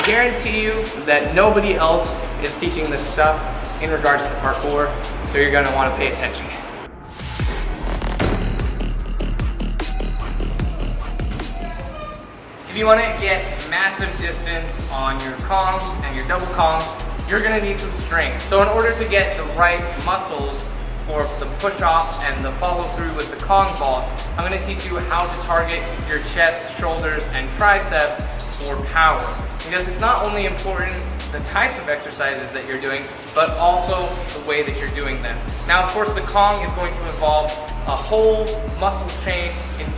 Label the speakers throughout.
Speaker 1: guarantee you that nobody else is teaching this stuff in regards to parkour, so you're gonna wanna pay attention. If you wanna get massive distance on your Kongs and your double Kongs, you're gonna need some strength. So in order to get the right muscles for the push off and the follow through with the Kong ball, I'm gonna teach you how to target your chest, shoulders, and triceps for power. Because it's not only important the types of exercises that you're doing, but also the way that you're doing them. Now, of course, the Kong is going to involve a whole muscle chain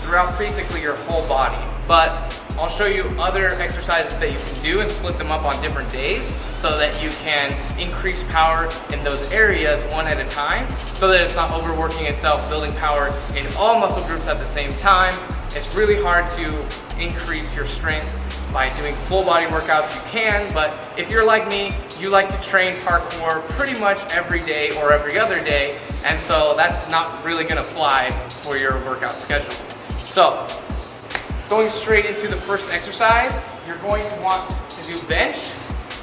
Speaker 1: throughout basically your whole body. But I'll show you other exercises that you can do and split them up on different days so that you can increase power in those areas one at a time, so that it's not overworking itself, building power in all muscle groups at the same time. It's really hard to increase your strength by doing full body workouts. You can, but if you're like me, you like to train parkour pretty much every day or every other day, and so that's not really gonna fly for your workout schedule. So, going straight into the first exercise, you're going to want to do bench.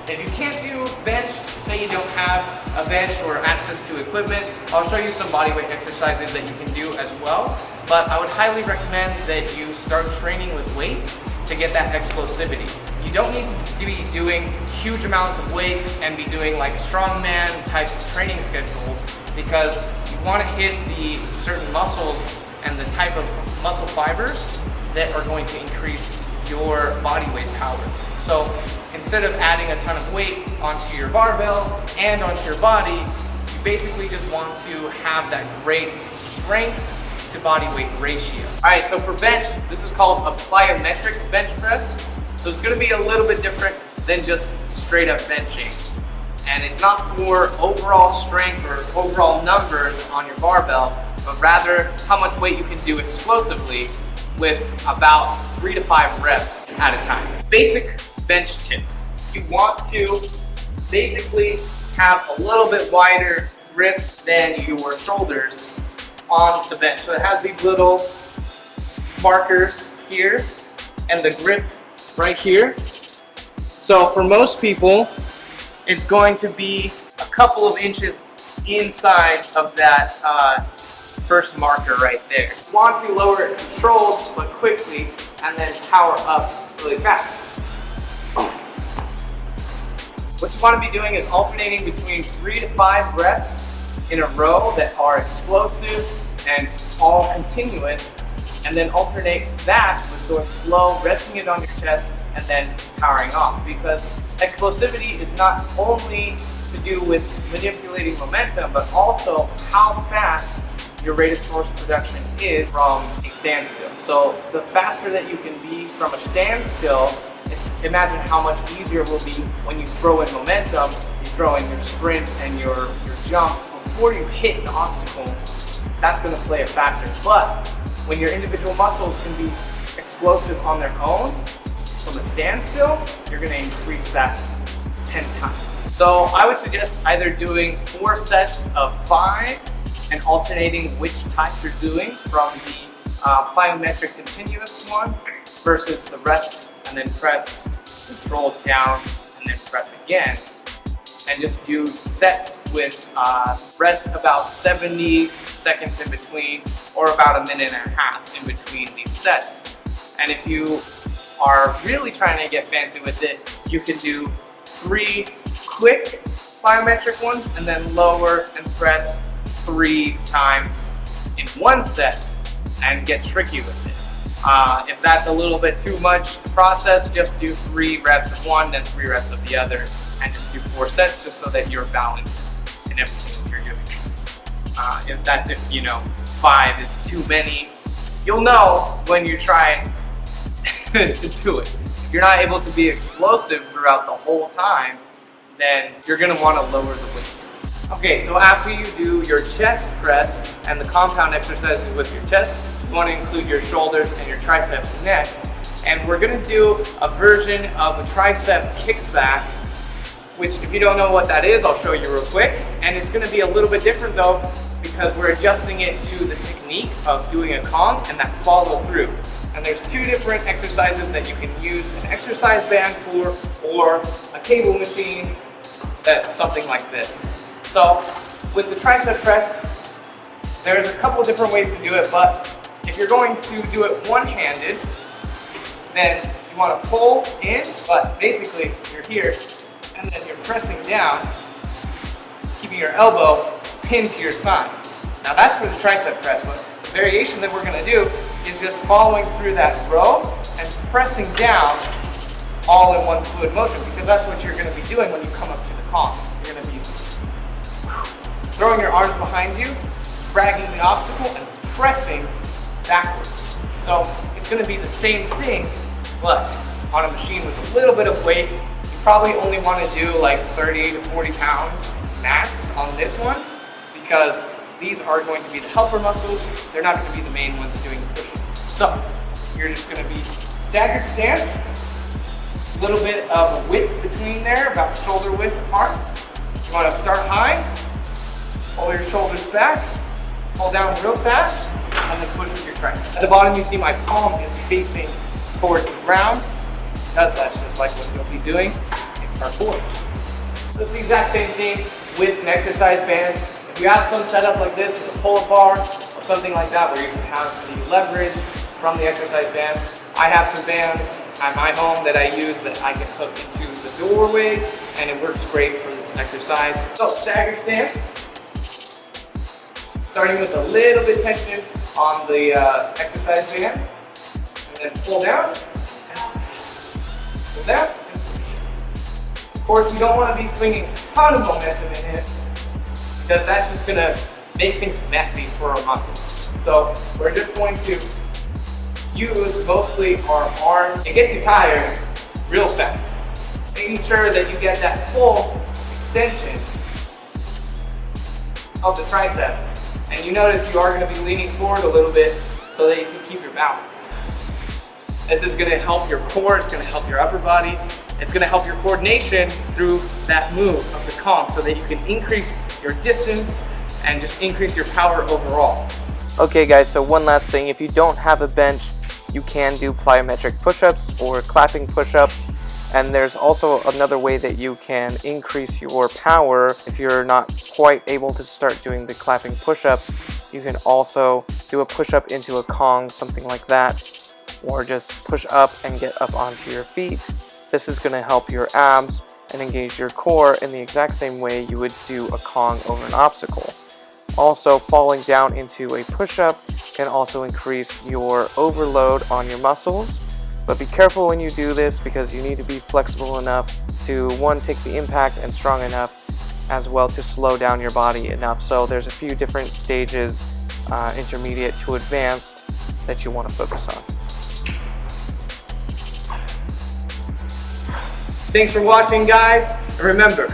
Speaker 1: If you can't do bench, say you don't have a bench or access to equipment, I'll show you some bodyweight exercises that you can do as well. But I would highly recommend that you start training with weights to get that explosivity. You don't need to be doing huge amounts of weights and be doing like a strongman type training schedule, because you want to hit the certain muscles and the type of muscle fibers that are going to increase your body weight power. So instead of adding a ton of weight onto your barbell and onto your body, you basically just want to have that great strength to body weight ratio. All right, so for bench, this is called a plyometric bench press. So it's gonna be a little bit different than just straight up benching. And it's not for overall strength or overall numbers on your barbell, but rather how much weight you can do explosively with about 3 to 5 reps at a time. Basic bench tips. You want to basically have a little bit wider grip than your shoulders on the bench. So it has these little markers here and the grip right here. So for most people, it's going to be a couple of inches inside of that first marker right there. You want to lower it controlled but quickly, and then power up really fast. What you want to be doing is alternating between 3 to 5 reps in a row that are explosive and all continuous, and then alternate that with going slow, resting it on your chest, and then powering off. Because explosivity is not only to do with manipulating momentum, but also how fast your rate of force production is from a standstill. So the faster that you can be from a standstill, imagine how much easier it will be when you throw in momentum, you throw in your sprint and your jump before you hit the obstacle. That's going to play a factor. But when your individual muscles can be explosive on their own from a standstill, you're going to increase that 10 times. So I would suggest either doing 4 sets of 5 and alternating which type you're doing from the plyometric continuous one versus the rest and then press, control down, and then press again. And just do sets with rest about 70 seconds in between, or about a minute and a half in between these sets. And if you are really trying to get fancy with it, you can do 3 quick plyometric ones and then lower and press 3 times in one set and get tricky with it. If that's a little bit too much to process, just do 3 reps of one, then 3 reps of the other, and just do 4 sets just so that you're balanced in everything that you're doing. If you know 5 is too many, you'll know when you try to do it. If you're not able to be explosive throughout the whole time, then you're gonna wanna lower the weight. Okay, so after you do your chest press and the compound exercises with your chest, you want to include your shoulders and your triceps next. And we're going to do a version of a tricep kickback, which if you don't know what that is, I'll show you real quick. And it's going to be a little bit different though, because because we're adjusting it to the technique of doing a Kong and that follow through. And there's two different exercises that you can use an exercise band for, or a cable machine that's something like this. So with the tricep press, there's a couple different ways to do it, but if you're going to do it one-handed, then you want to pull in, but basically you're here, and then you're pressing down, keeping your elbow pinned to your side. Now that's for the tricep press, but the variation that we're going to do is just following through that row and pressing down all in one fluid motion, because that's what you're going to be doing when you come up to the Kong. You're going to be throwing your arms behind you, dragging the obstacle, and pressing backwards. So it's going to be the same thing, but on a machine with a little bit of weight. You probably only want to do like 30 to 40 pounds max on this one, because these are going to be the helper muscles. They're not going to be the main ones doing the pushing. So you're just going to be staggered stance, a little bit of a width between there, about shoulder width apart. You want to start high, pull your shoulders back, pull down real fast, and then push with your tricep. At the bottom you see my palm is facing towards the ground, because that's just like what you'll be doing in parkour. So it's the exact same thing with an exercise band. If you have some setup like this with a pull-up bar or something like that where you can have the leverage from the exercise band, I have some bands at my home that I use that I can hook into the doorway, and it works great for this exercise. So stagger stance, starting with a little bit tension on the exercise band, and then pull down, and pull down. Of course, you don't want to be swinging a ton of momentum in it, because that's just going to make things messy for our muscles. So we're just going to use mostly our arm. It gets you tired real fast. Making sure that you get that full extension of the tricep. And you notice you are going to be leaning forward a little bit so that you can keep your balance. This is going to help your core, it's going to help your upper body, it's going to help your coordination through that move of the Kong, so that you can increase your distance and just increase your power overall. Okay guys, so one last thing, if you don't have a bench, you can do plyometric push-ups or clapping push-ups, and there's also another way that you can increase your power. If you're not quite able to start doing the clapping push-ups, you can also do a push-up into a Kong, something like that, or just push up and get up onto your feet. This is going to help your abs and engage your core in the exact same way you would do a Kong over an obstacle. Also, falling down into a push-up can also increase your overload on your muscles, but be careful when you do this, because you need to be flexible enough to, one, take the impact, and strong enough as well to slow down your body enough. So there's a few different stages, intermediate to advanced, that you want to focus on. Thanks for watching, guys, and remember,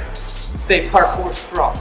Speaker 1: stay parkour strong.